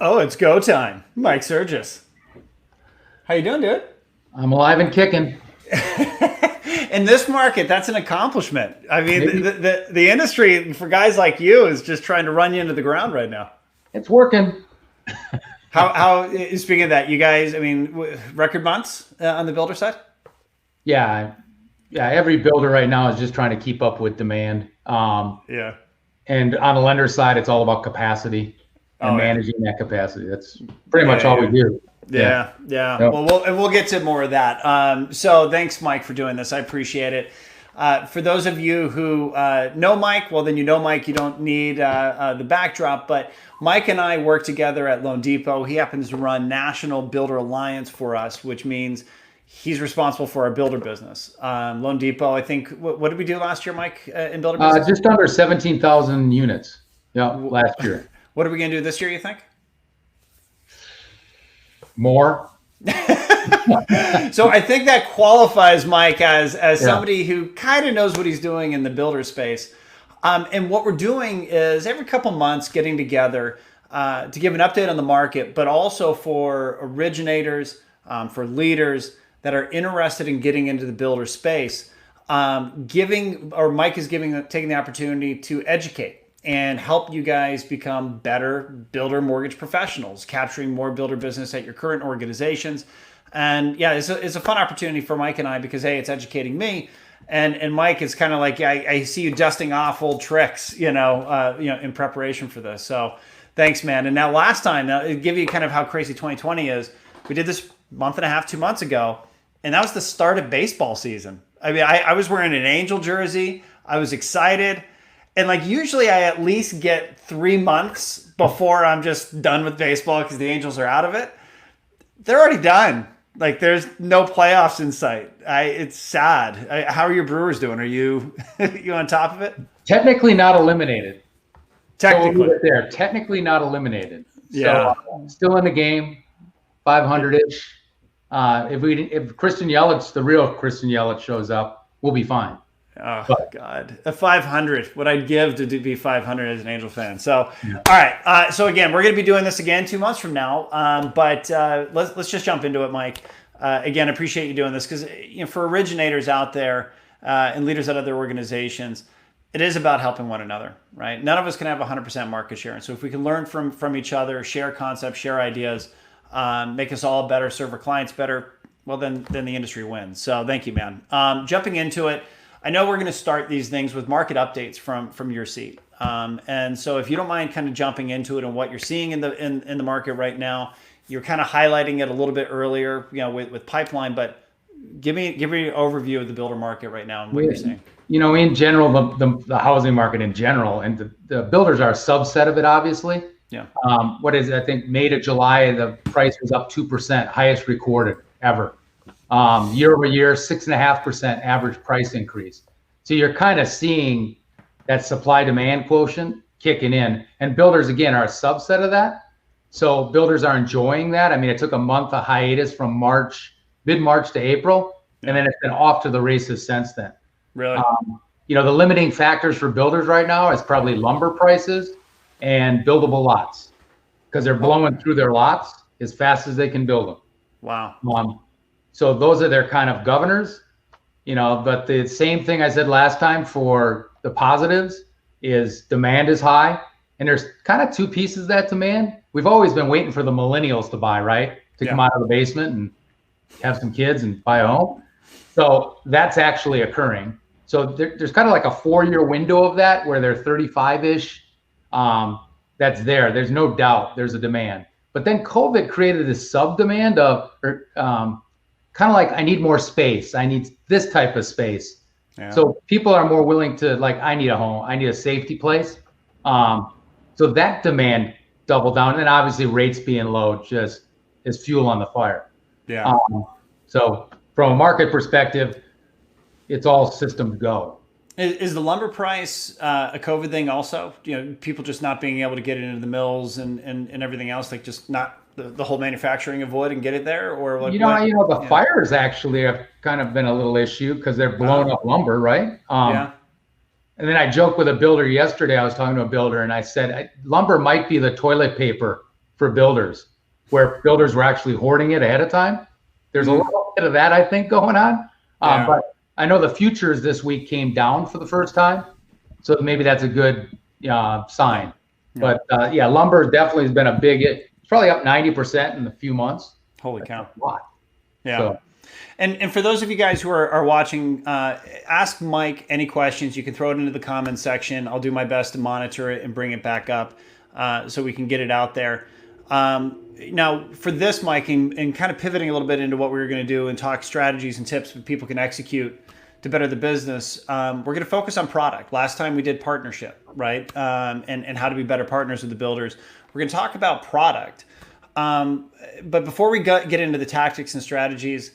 Oh, it's go time. Mike Surgis. How you doing, dude? I'm alive and kicking. In this market, that's an accomplishment. I mean, Maybe the industry for guys like you is just trying to run you into the ground right now. it's working. How speaking of that, you guys, I mean, record months on the builder side? Yeah, yeah. Every builder right now is just trying to keep up with demand. Yeah. And on the lender side, it's all about capacity and Oh yeah. managing that capacity. That's pretty much Yeah, all we yeah. do. Yeah. Yeah, yeah. Yep. Well, we'll get to more of that. So thanks, Mike, for doing this. I appreciate it. For those of you who know Mike, well, then you know Mike. You don't need the backdrop, but Mike and I work together at Loan Depot. He happens to run National Builder Alliance for us, which means he's responsible for our builder business. Loan Depot, I think, what did we do last year, Mike, in builder business? Just under 17,000 units. Yeah, last year. What are we going to do this year, you think? More. So I think that qualifies Mike as Yeah. somebody who kind of knows what he's doing in the builder space. And what we're doing is every couple months getting together to give an update on the market, but also for originators, for leaders that are interested in getting into the builder space. Mike is taking the opportunity to educate and help you guys become better builder mortgage professionals, capturing more builder business at your current organizations. And yeah, it's a fun opportunity for Mike and I because hey, it's educating me, and Mike is kind of like I see you dusting off old tricks, in preparation for this. So thanks, man. And now last time, now to give you kind of how crazy 2020 is, we did this month and a half, 2 months ago, and that was the start of baseball season. I mean, I was wearing an Angel jersey. I was excited. And like usually I at least get 3 months before I'm just done with baseball because the Angels are out of it. They're already done. Like there's no playoffs in sight. It's sad. How are your Brewers doing? Are you you on top of it? Technically not eliminated. So we'll leave Technically, it there. Technically not eliminated. So yeah. still in the game, 500-ish. If Christian Yelich, the real Christian Yelich, shows up, we'll be fine. Oh But God, a 500. What I'd give to be 500 as an Angel fan. So, all yeah. right. So again, we're going to be doing this again 2 months from now. But let's just jump into it, Mike. Again, appreciate you doing this because for originators out there and leaders at other organizations, it is about helping one another, right? None of us can have 100% market share, and so if we can learn from each other, share concepts, share ideas, make us all better, serve our clients better, well, then the industry wins. So thank you, man. Jumping into it. I know we're going to start these things with market updates from your seat, and so if you don't mind, kind of jumping into it and what you're seeing in the market right now. You're kind of highlighting it a little bit earlier, with pipeline, but give me an overview of the builder market right now and what you're seeing. In general, the housing market in general, and the builders are a subset of it, obviously. Yeah, What is it? I think May to July, the price was up 2%, highest recorded ever. Year over year, 6.5% average price increase. So you're kind of seeing that supply demand quotient kicking in, and builders again are a subset of that. So builders are enjoying that. I mean, it took a month of hiatus from mid-March to April, and then it's been off to the races since then. really. The limiting factors for builders right now is probably lumber prices and buildable lots because they're blowing through their lots as fast as they can build them. Wow. So those are their kind of governors, but the same thing I said last time for the positives is demand is high. And there's kind of two pieces of that demand. We've always been waiting for the millennials to buy, right? To come out of the basement and have some kids and buy a home. So that's actually occurring. So there's kind of like a 4-year window of that where they're 35-ish. That's there. There's no doubt there's a demand. But then COVID created this sub-demand of kind of like, I need more space. I need this type of space. Yeah. So people are more willing to I need a home. I need a safety place. So that demand doubled down. And then obviously rates being low just is fuel on the fire. Yeah. So from a market perspective, it's all systems go. Is the lumber price a COVID thing also? People just not being able to get it into the mills and everything else, like just not the whole manufacturing of wood and get it there, or like the fires actually have kind of been a little issue because they're blowing up lumber, right? Yeah. And then I joked with a builder yesterday. I was talking to a builder and I said, lumber might be the toilet paper for builders, where builders were actually hoarding it ahead of time. There's a little bit of that, I think, going on. But I know the futures this week came down for the first time, so maybe that's a good sign. But lumber definitely has been a big. It's probably up 90% in a few months. Holy cow! A lot. Yeah. So, and for those of you guys who are watching, ask Mike any questions. You can throw it into the comments section. I'll do my best to monitor it and bring it back up so we can get it out there. Now, for this, Mike, and kind of pivoting a little bit into what we were going to do and talk strategies and tips that people can execute to better the business, we're going to focus on product. Last time we did partnership, right? And how to be better partners with the builders. We're going to talk about product. But before we get into the tactics and strategies,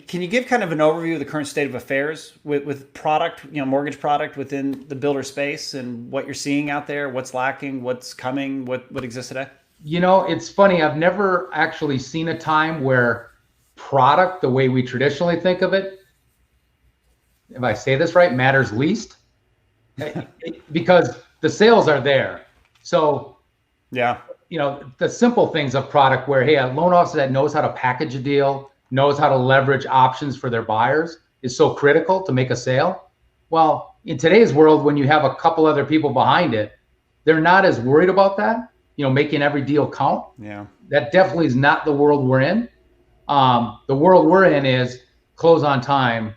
can you give kind of an overview of the current state of affairs with product, mortgage product within the builder space and what you're seeing out there, what's lacking, what's coming, what exists today? It's funny. I've never actually seen a time where product, the way we traditionally think of it, if I say this right, matters least because the sales are there. So, the simple things of product where, hey, a loan officer that knows how to package a deal, knows how to leverage options for their buyers is so critical to make a sale. Well, in today's world, when you have a couple other people behind it, they're not as worried about that, making every deal count. Yeah. That definitely is not the world we're in. The world we're in is close on time,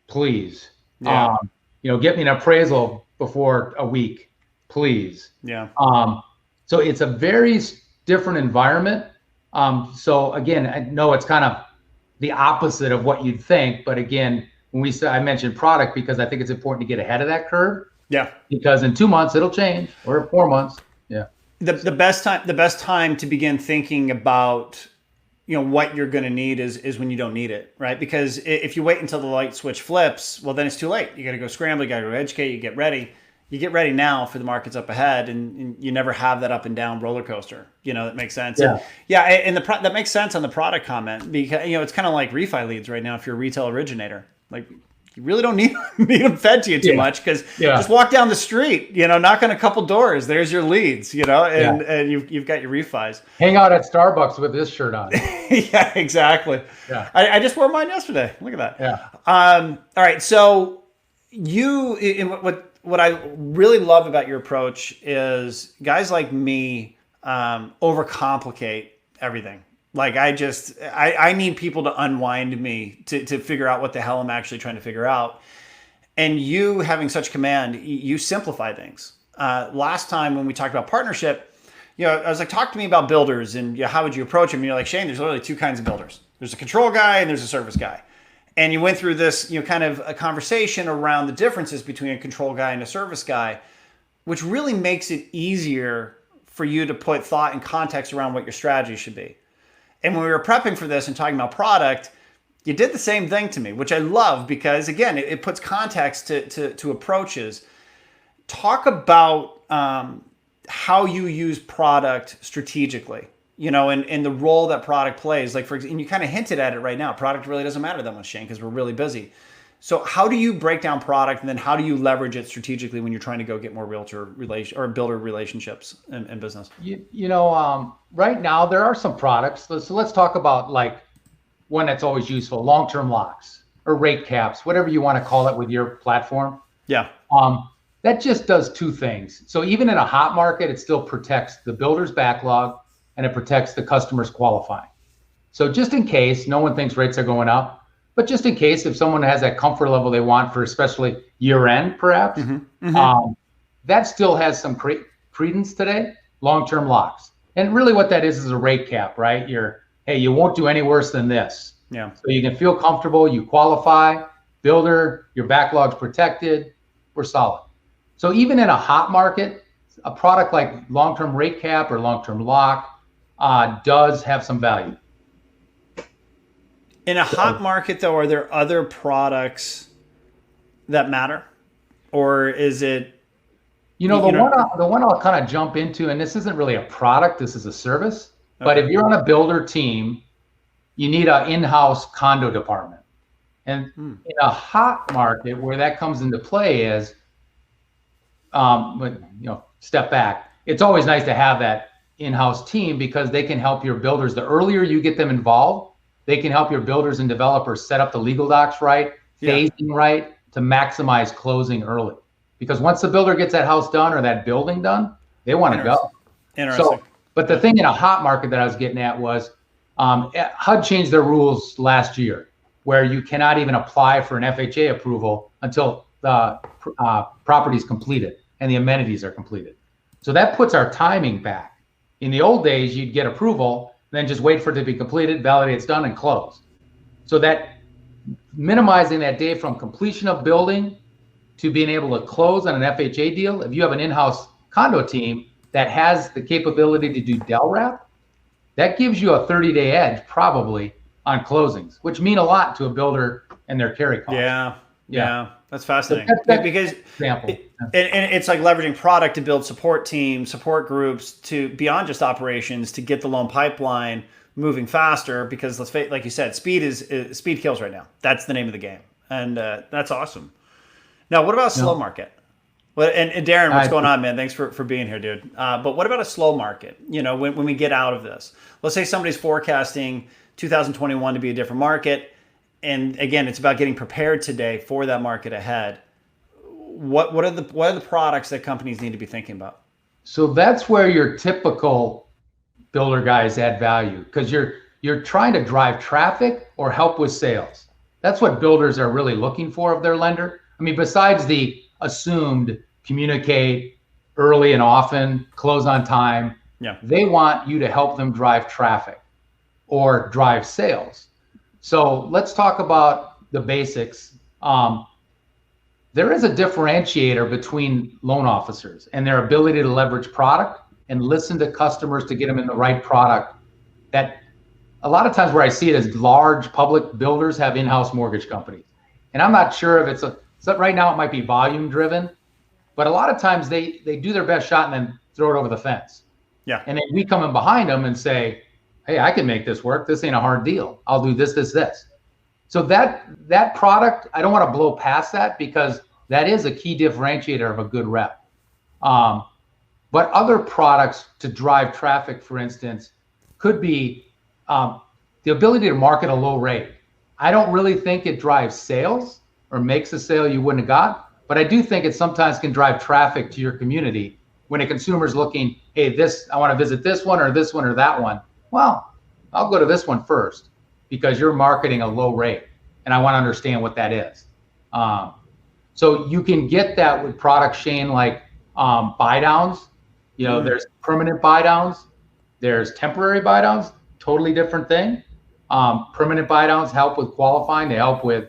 please. Yeah. Get me an appraisal before a week, please. Yeah. So it's a very different environment. So again, I know it's kind of the opposite of what you'd think, but again, when I mentioned product because I think it's important to get ahead of that curve. Yeah. Because in 2 months it'll change, or 4 months. Yeah. The best time to begin thinking about what you're going to need is when you don't need it, right? Because if you wait until the light switch flips, well, then it's too late. You got to go scramble, you got to go educate, you get ready. You get ready now for the markets up ahead, and you never have that up and down roller coaster. That makes sense. Yeah. And that makes sense on the product comment because it's kind of like refi leads right now. If you're a retail originator, like you really don't need them fed to you too much because just walk down the street, knock on a couple doors. There's your leads, and you've got your refis. Hang out at Starbucks with this shirt on. Yeah, exactly. Yeah. I just wore mine yesterday. Look at that. Yeah. All right. So what I really love about your approach is guys like me overcomplicate everything. Like I need people to unwind me to figure out what the hell I'm actually trying to figure out. And you having such command, you simplify things. Last time when we talked about partnership, I was like, talk to me about builders and how would you approach them? And you're like, Shane, there's literally two kinds of builders. There's a control guy and there's a service guy. And you went through this, kind of a conversation around the differences between a control guy and a service guy, which really makes it easier for you to put thought and context around what your strategy should be. And when we were prepping for this and talking about product, you did the same thing to me, which I love because, again, it puts context to approaches. Talk about how you use product strategically. And the role that product plays. Like, and you kind of hinted at it right now. Product really doesn't matter that much, Shane, because we're really busy. So how do you break down product and then how do you leverage it strategically when you're trying to go get more builder relationships in business? Right now there are some products. So let's talk about like one that's always useful, long-term locks or rate caps, whatever you want to call it with your platform. Yeah. That just does two things. So even in a hot market, it still protects the builder's backlog and it protects the customer's qualifying. So just in case, no one thinks rates are going up, but just in case if someone has that comfort level they want for especially year end, perhaps, that still has some credence today, long-term locks. And really what that is a rate cap, right? You won't do any worse than this. Yeah. So you can feel comfortable, you qualify, builder, your backlog's protected, we're solid. So even in a hot market, a product like long-term rate cap or long-term lock does have some value. In a hot market, though, are there other products that matter, or is it? The one I'll kind of jump into, and this isn't really a product, this is a service. Okay. But if you're on a builder team, you need an in-house condo department. And in a hot market, where that comes into play is, step back. It's always nice to have that in-house team because they can help your builders. The earlier you get them involved, they can help your builders and developers set up the legal docs right, phasing right, to maximize closing early. Because once the builder gets that house done or that building done, they want to go. Interesting. So, but the thing in a hot market that I was getting at was HUD changed their rules last year, where you cannot even apply for an FHA approval until the property is completed and the amenities are completed. So that puts our timing back. In the old days, you'd get approval, then just wait for it to be completed, validate it's done, and close. So that minimizing that day from completion of building to being able to close on an FHA deal, if you have an in-house condo team that has the capability to do Del Wrap, that gives you a 30-day edge probably on closings, which mean a lot to a builder and their carry costs. Yeah. That's fascinating. Because example. And it's like leveraging product to build support teams, support groups to beyond just operations to get the loan pipeline moving faster. Because let's face, like you said, speed kills right now. That's the name of the game, and that's awesome. Now, what about a slow market? And Darren, what's going on, man? Thanks for being here, dude. But what about a slow market? You know, when we get out of this, let's say somebody's forecasting 2021 to be a different market. And again, it's about getting prepared today for that market ahead. What are the products that companies need to be thinking about? So that's where your typical builder guys add value, because you're trying to drive traffic or help with sales. That's what builders are really looking for of their lender. I mean, besides the assumed communicate early and often, close on time, they want you to help them drive traffic or drive sales. So let's talk about the basics. There is a differentiator between loan officers and their ability to leverage product and listen to customers to get them in the right product. That a lot of times where I see it is large public builders have in-house mortgage companies. And I'm not sure if so right now it might be volume driven, but a lot of times they do their best shot and then throw it over the fence. Yeah. And then we come in behind them and say, hey, I can make this work. This ain't a hard deal. I'll do this, this, this. So that product, I don't want to blow past that because that is a key differentiator of a good rep. But other products to drive traffic, for instance, could be the ability to market a low rate. I don't really think it drives sales or makes a sale you wouldn't have got, but I do think it sometimes can drive traffic to your community when a consumer's looking, hey, I want to visit this one or that one. Well, I'll go to this one first because you're marketing a low rate and I want to understand what that is. So you can get that with products, Shane, like buy downs. You know, there's permanent buy downs, there's temporary buy downs, totally different thing. Permanent buy downs help with qualifying, they help with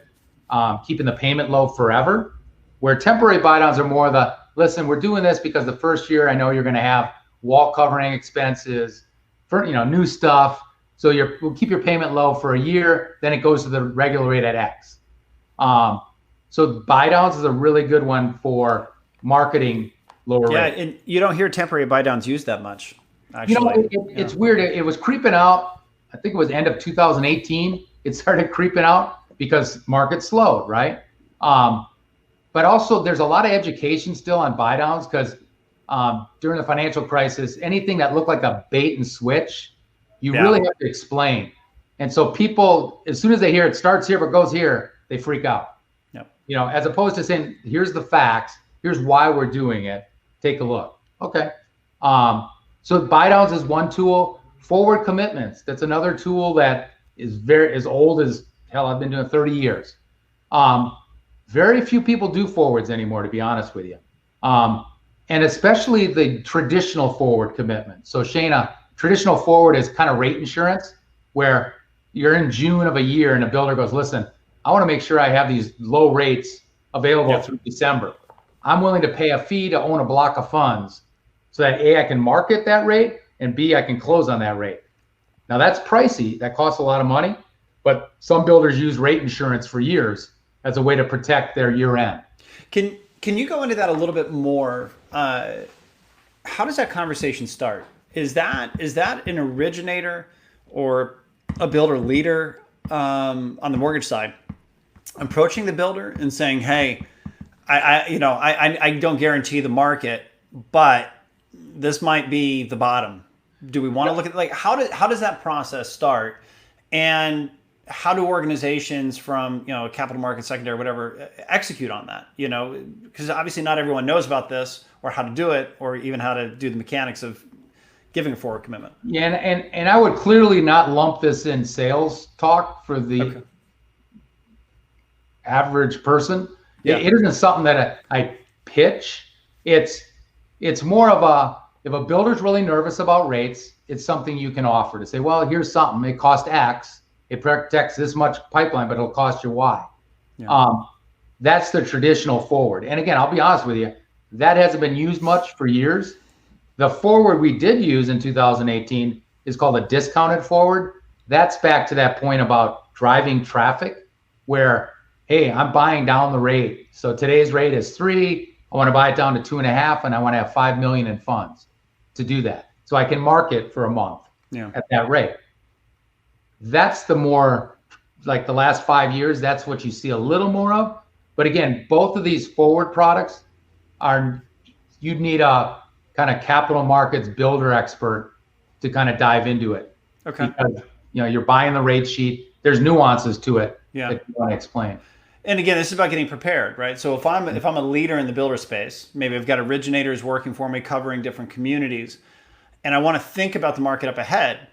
keeping the payment low forever. Where temporary buy downs are more listen, we're doing this because the first year I know you're going to have wall covering expenses, for new stuff. So we'll keep your payment low for a year, then it goes to the regular rate at X. So buy downs is a really good one for marketing lower rate. And you don't hear temporary buy downs used that much. Actually, it's weird. It was creeping out. I think it was end of 2018. It started creeping out because market slowed, right? But also there's a lot of education still on buy downs because during the financial crisis, anything that looked like a bait and switch, you really have to explain. And so people, as soon as they hear it starts here but goes here, they freak out. Yep. As opposed to saying, here's the facts, here's why we're doing it, take a look. Okay. So buy downs is one tool. Forward commitments, that's another tool that is very as old as hell. I've been doing 30 years. Very few people do forwards anymore, to be honest with you. And especially the traditional forward commitment. So Shane, a traditional forward is kind of rate insurance where you're in June of a year and a builder goes, listen, I want to make sure I have these low rates available through December. I'm willing to pay a fee to own a block of funds so that A, I can market that rate, and B, I can close on that rate. Now that's pricey, that costs a lot of money, but some builders use rate insurance for years as a way to protect their year end. Can you go into that a little bit more? How does that conversation start? Is that an originator or a builder leader on the mortgage side approaching the builder and saying, hey, I don't guarantee the market, but this might be the bottom. Do we want to look at like how does that process start, and how do organizations from capital market, secondary, whatever, execute on that? Because obviously not everyone knows about this or how to do it or even how to do the mechanics of giving a forward commitment. Yeah, and I would clearly not lump this in sales talk for the average person. Yeah. It isn't something that I pitch. It's more of if a builder's really nervous about rates, it's something you can offer to say, well, here's something. It costs X. It protects this much pipeline, but it'll cost you Y. Yeah. That's the traditional forward. And again, I'll be honest with you, that hasn't been used much for years. The forward we did use in 2018 is called a discounted forward. That's back to that point about driving traffic where, hey, I'm buying down the rate. So today's rate is 3. I want to buy it down to 2.5, and I want to have 5 million in funds to do that. So I can market for a month at that rate. That's the more, like the last 5 years, that's what you see a little more of. But again, both of these forward products you'd need a kind of capital markets builder expert to kind of dive into it. Okay. Because, you're buying the rate sheet. There's nuances to it that you want to explain. And again, this is about getting prepared, right? So if I'm a leader in the builder space, maybe I've got originators working for me covering different communities, and I want to think about the market up ahead.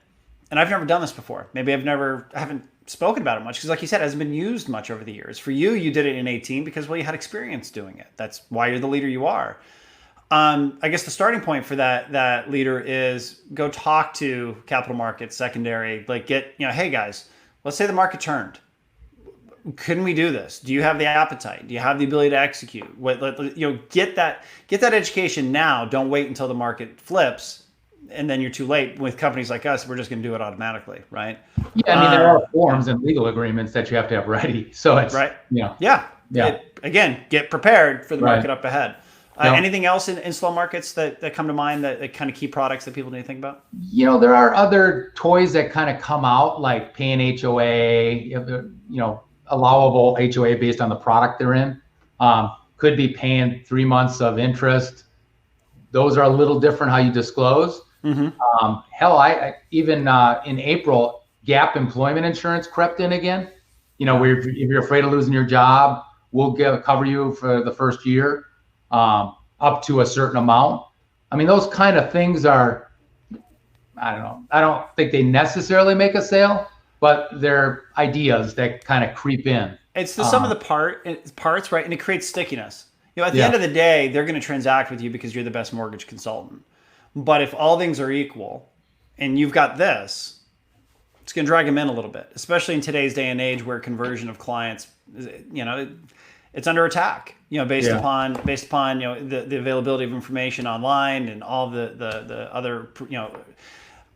And I've never done this before. Maybe I haven't spoken about it much because, like you said, it hasn't been used much over the years. For you, you did it in 18 because, well, you had experience doing it. That's why you're the leader you are. I guess the starting point for that leader is go talk to capital markets, secondary, like hey guys, let's say the market turned. Couldn't we do this? Do you have the appetite? Do you have the ability to execute? Get that education now. Don't wait until the market flips and then you're too late. With companies like us, we're just going to do it automatically, right? Yeah, I mean, there are forms and legal agreements that you have to have ready. So it's right. Again, get prepared for the market up ahead. Anything else in slow markets that come to mind that kind of key products that people need to think about? There are other toys that kind of come out, like paying HOA, allowable HOA based on the product they're in. Could be paying 3 months of interest. Those are a little different how you disclose. Mm-hmm. I even in April, gap employment insurance crept in again. Where if you're afraid of losing your job, we'll cover you for the first year. Up to a certain amount. I mean, those kind of things are, I don't know. I don't think they necessarily make a sale, but they're ideas that kind of creep in. It's the sum of the parts, right? And it creates stickiness. At the end of the day, they're going to transact with you because you're the best mortgage consultant. But if all things are equal and you've got this, it's going to drag them in a little bit, especially in today's day and age where conversion of clients, it's under attack, based upon the availability of information online and all the other,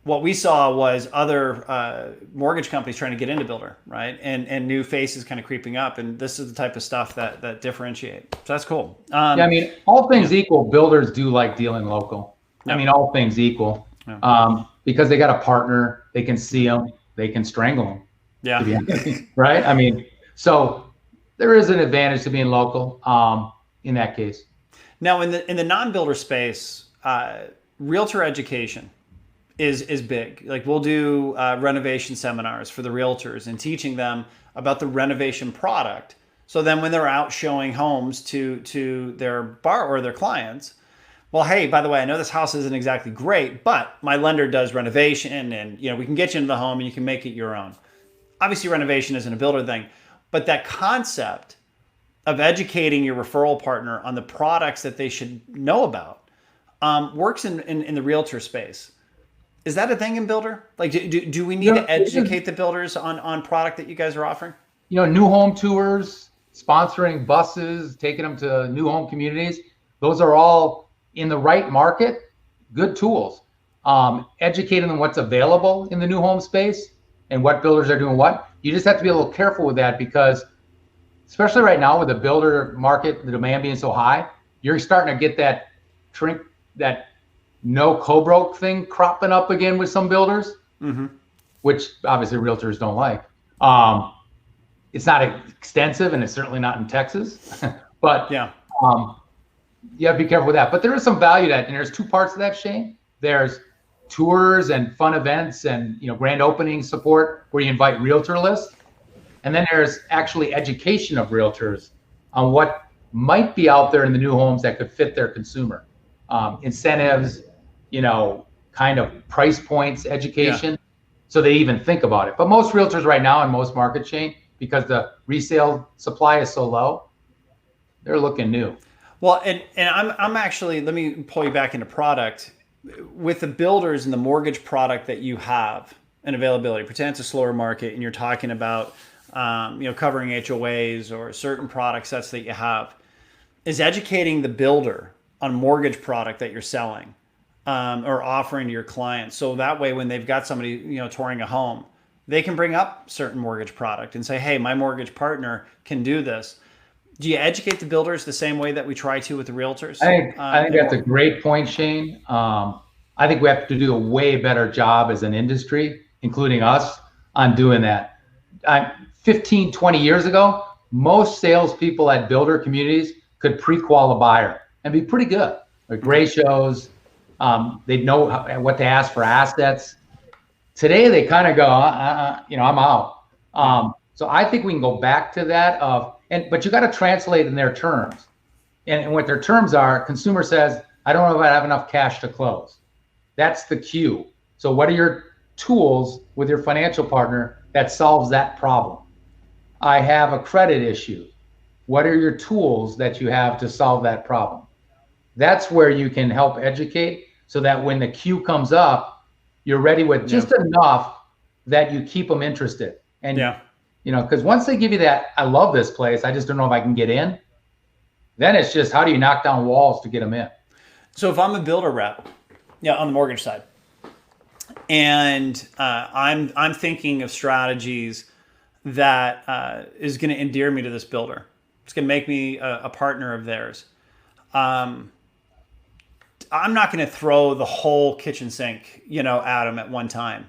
what we saw was other mortgage companies trying to get into builder, right? And new faces kind of creeping up. And this is the type of stuff that differentiate. So that's cool. I mean, all things equal, builders do like dealing local. Yep. I mean, all things equal, because they got a partner, they can see them, they can strangle them. Yeah. Right. I mean, so there is an advantage to being local in that case. Now, in the non-builder space, realtor education is big. Like we'll do renovation seminars for the realtors and teaching them about the renovation product. So then when they're out showing homes to their bar or their clients, well, hey, by the way, I know this house isn't exactly great, but my lender does renovation and we can get you into the home and you can make it your own. Obviously, renovation isn't a builder thing. But that concept of educating your referral partner on the products that they should know about works in the realtor space. Is that a thing in builder? Like, do we need to educate the builders on product that you guys are offering? New home tours, sponsoring buses, taking them to new home communities. Those are all in the right market, good tools. Educating them what's available in the new home space and what builders are doing what. You just have to be a little careful with that because, especially right now with the builder market, the demand being so high, you're starting to get that no co-broke thing cropping up again with some builders, which obviously realtors don't like. It's not extensive and it's certainly not in Texas, but you have to be careful with that. But there is some value to that, and there's two parts of that, Shane. There's tours and fun events and grand opening support where you invite realtor lists. And then there's actually education of realtors on what might be out there in the new homes that could fit their consumer. Incentives, kind of price points, education, so they even think about it. But most realtors right now in most market chain, because the resale supply is so low, they're looking new. Well, and I'm actually, let me pull you back into product. With the builders and the mortgage product that you have and availability, pretend it's a slower market and you're talking about covering HOAs or certain product sets that you have, is educating the builder on mortgage product that you're selling or offering to your clients. So that way, when they've got somebody, touring a home, they can bring up certain mortgage product and say, hey, my mortgage partner can do this. Do you educate the builders the same way that we try to with the realtors? I think that's a great point, Shane. I think we have to do a way better job as an industry, including us, on doing that. 15, 20 years ago, most salespeople at builder communities could pre-qual a buyer and be pretty good. Like ratios, they'd know what to ask for assets. Today, they kind of go, I'm out. So I think we can go back to that but you got to translate in their terms. And what their terms are, consumer says, I don't know if I have enough cash to close. That's the cue. So what are your tools with your financial partner that solves that problem? I have a credit issue. What are your tools that you have to solve that problem? That's where you can help educate so that when the queue comes up, you're ready with just enough that you keep them interested. And because once they give you that, I love this place, I just don't know if I can get in, then it's just how do you knock down walls to get them in? So if I'm a builder rep, on the mortgage side, and I'm thinking of strategies that is going to endear me to this builder, it's going to make me a partner of theirs. I'm not going to throw the whole kitchen sink, at them at one time.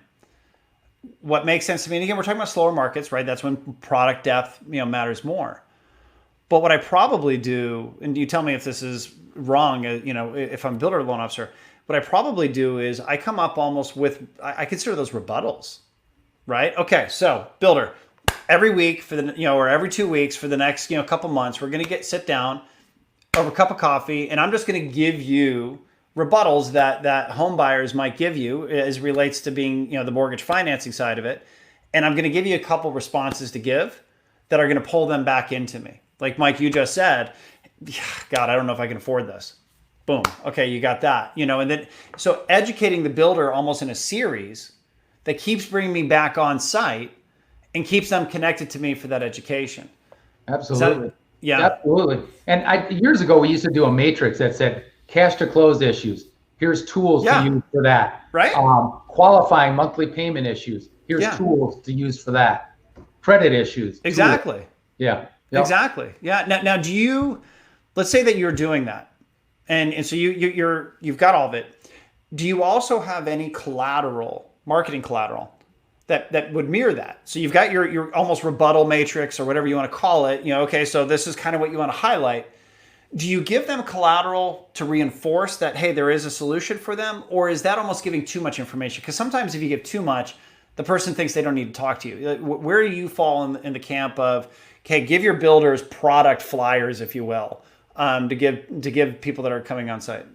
What makes sense to me, and again, we're talking about slower markets, right? That's when product depth, matters more. But what I probably do, and you tell me if this is wrong, if I'm a builder loan officer, what I probably do is I come up almost with, I consider those rebuttals, right? Okay, so builder, every week for the, or every 2 weeks for the next, couple months, we're going to sit down over a cup of coffee, and I'm just going to give you rebuttals that home buyers might give you as relates to being, the mortgage financing side of it. And I'm going to give you a couple responses to give that are going to pull them back into me. Like Mike, you just said, God, I don't know if I can afford this. Boom. Okay, you got that. And then, so educating the builder almost in a series that keeps bringing me back on site and keeps them connected to me for that education. Absolutely. Absolutely. And years ago, we used to do a matrix that said cash to close issues. Here's tools to use for that. Right. Qualifying monthly payment issues. Here's tools to use for that. Credit issues. Exactly. Tools. Yeah. Yep. Exactly. Yeah. Now, do you? Let's say that you're doing that, and so you've got all of it. Do you also have any collateral, marketing collateral, that would mirror that? So you've got your almost rebuttal matrix or whatever you want to call it. Okay, so this is kind of what you want to highlight. Do you give them collateral to reinforce that, hey, there is a solution for them? Or is that almost giving too much information? Because sometimes if you give too much, the person thinks they don't need to talk to you. Where do you fall in the camp of, okay, give your builders product flyers, if you will, to give people that are coming on site?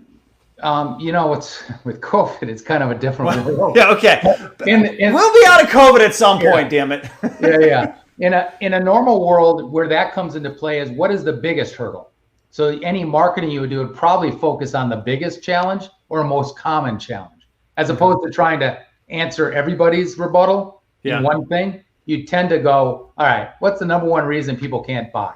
It's with COVID, it's kind of a different world. Yeah, okay. We'll be out of COVID at some point, damn it. Yeah. In a normal world where that comes into play is what is the biggest hurdle? So any marketing you would do would probably focus on the biggest challenge or most common challenge, as opposed to trying to answer everybody's rebuttal in one thing. You tend to go, all right, what's the number one reason people can't buy?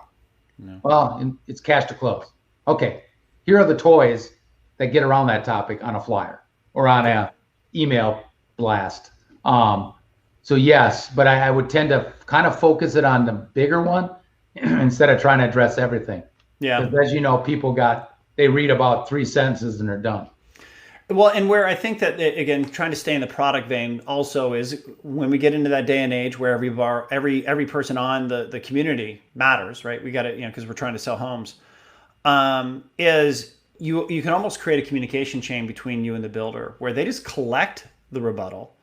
No. Well, it's cash to close. Okay, here are the toys that get around that topic on a flyer or on an email blast. So yes, but I would tend to kind of focus it on the bigger one instead of trying to address everything. Yeah. Because as you know, people they read about 3 sentences and they're done. Well, and where I think that, again, trying to stay in the product vein also is when we get into that day and age where every person on the community matters, right? We got to, because we're trying to sell homes, is you can almost create a communication chain between you and the builder where they just collect the rebuttal.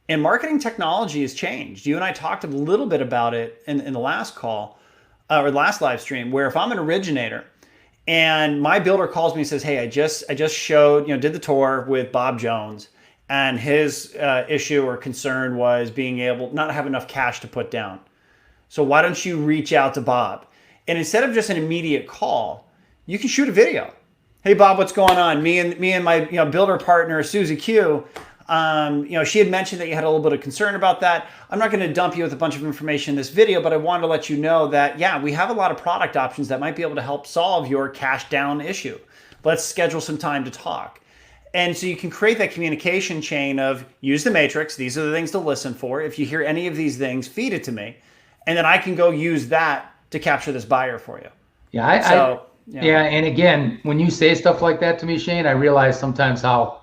And marketing technology has changed. You and I talked a little bit about it in the last call or the last live stream, where if I'm an originator and my builder calls me and says, "Hey, I just showed, did the tour with Bob Jones, and his issue or concern was being able not have enough cash to put down. So why don't you reach out to Bob?" And instead of just an immediate call, you can shoot a video. "Hey Bob, what's going on? Me and my builder partner Susie Q. She had mentioned that you had a little bit of concern about that. I'm not going to dump you with a bunch of information in this video, but I wanted to let you know that, yeah, we have a lot of product options that might be able to help solve your cash down issue. Let's schedule some time to talk." And so you can create that communication chain of use the matrix. These are the things to listen for. If you hear any of these things, feed it to me. And then I can go use that to capture this buyer for you. Yeah. Yeah. And again, when you say stuff like that to me, Shane, I realize sometimes how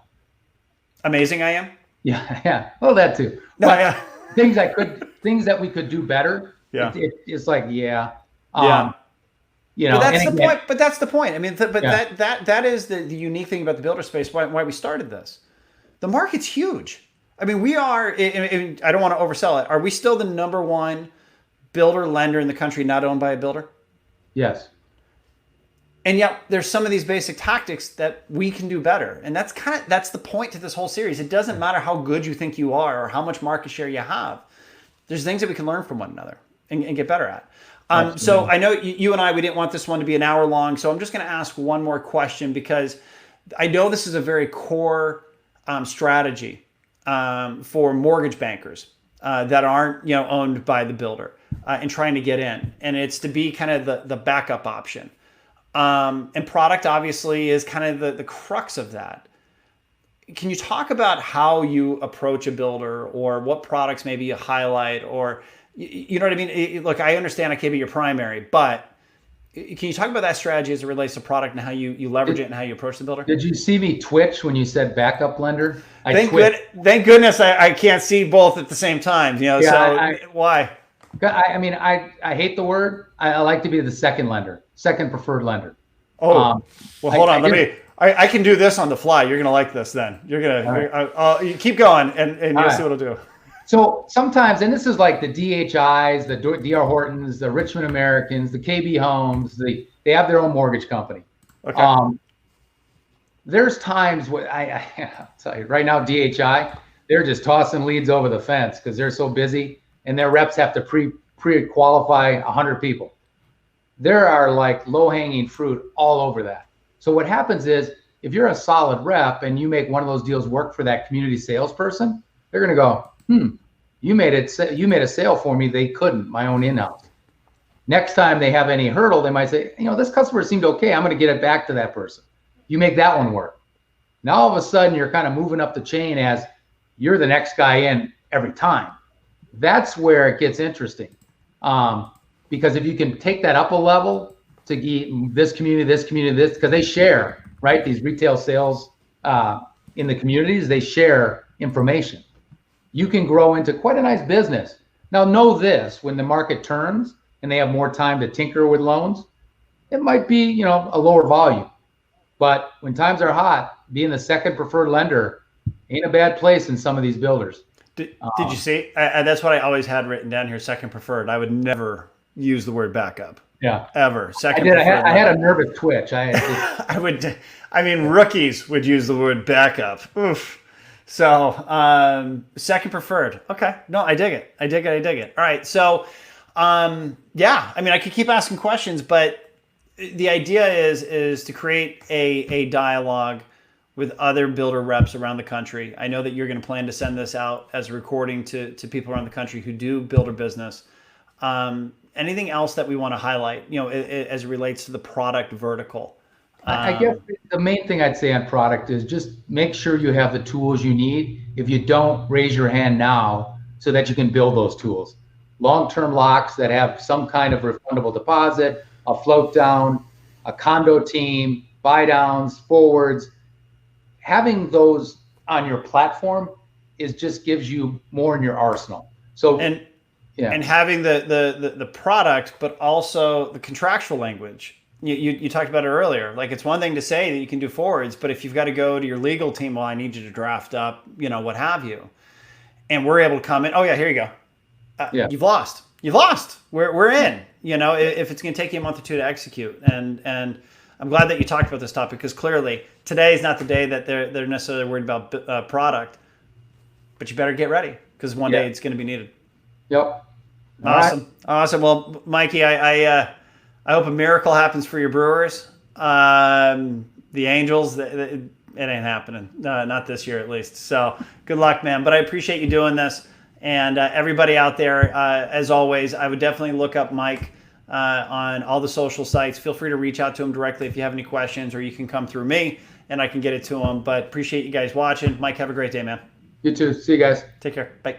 amazing I am. Yeah. Yeah. Well, that too. No, yeah. things that we could do better. Yeah. It's like, yeah. Yeah. But that's the point. But that's the point. I mean, that is the unique thing about the builder space. Why we started this. The market's huge. I mean, we are. I don't want to oversell it. Are we still the number one builder lender in the country not owned by a builder? Yes. And yet there's some of these basic tactics that we can do better. And that's the point to this whole series. It doesn't matter how good you think you are or how much market share you have. There's things that we can learn from one another and get better at. So I know you and I, we didn't want this one to be an hour long. So I'm just going to ask one more question, because I know this is a very core strategy for mortgage bankers that aren't owned by the builder and trying to get in. And it's to be kind of the backup option. And product obviously is kind of the crux of that. Can you talk about how you approach a builder, or what products maybe you highlight, or you know what I mean? Look, I understand I can't be your primary, but can you talk about that strategy as it relates to product and how you leverage it and how you approach the builder? Did you see me twitch when you said backup lender? Thank goodness I can't see both at the same time. Why? I mean, I hate the word. I like to be the second preferred lender. Well, hold on. I can do this on the fly. You're going to like this then. You keep going and you'll see what I'll do. So sometimes, and this is like the DHIs, the DR Hortons, the Richmond Americans, the KB Homes, they have their own mortgage company. Okay. There's times when I'll tell you right now, DHI, they're just tossing leads over the fence because they're so busy, and their reps have to pre-qualify 100 people. There are like low-hanging fruit all over that. So what happens is, if you're a solid rep and you make one of those deals work for that community salesperson, they're going to go, you made a sale for me. They couldn't, my own in-house. Next time they have any hurdle, they might say, this customer seemed okay. I'm going to get it back to that person. You make that one work. Now all of a sudden you're kind of moving up the chain as you're the next guy in every time. That's where it gets interesting. Because if you can take that up a level to get this community, because they share, right? These retail sales in the communities, they share information. You can grow into quite a nice business. Now know this, when the market turns and they have more time to tinker with loans, it might be, a lower volume. But when times are hot, being the second preferred lender ain't a bad place in some of these builders. Did you see? That's what I always had written down here, second preferred. I would never use the word backup. Yeah. Ever. Second preferred. I had a nervous twitch. Rookies would use the word backup. Oof. So, second preferred. Okay. No, I dig it. All right. So, I could keep asking questions, but the idea is to create a dialogue with other builder reps around the country. I know that you're going to plan to send this out as a recording to people around the country who do builder business. Anything else that we want to highlight, as it relates to the product vertical? I guess the main thing I'd say on product is just make sure you have the tools you need. If you don't, raise your hand now so that you can build those tools. Long-term locks that have some kind of refundable deposit, a float down, a condo team, buy downs, forwards. Having those on your platform just gives you more in your arsenal. So and having the product, but also the contractual language you talked about it earlier. Like, it's one thing to say that you can do forwards, but if you've got to go to your legal team, well, I need you to draft up, what have you, and we're able to come in. Oh yeah, here you go. Yeah. You've lost. We're in. If it's going to take you a month or two to execute, and I'm glad that you talked about this topic, because clearly today is not the day that they're necessarily worried about product, but you better get ready, because one day it's going to be needed. Yep. Awesome. Well, Mikey, I hope a miracle happens for your Brewers. The Angels, it ain't happening. Not this year, at least. So good luck, man. But I appreciate you doing this. And everybody out there, as always, I would definitely look up Mike on all the social sites. Feel free to reach out to him directly if you have any questions, or you can come through me and I can get it to him. But appreciate you guys watching. Mike, have a great day, man. You too. See you guys. Take care. Bye.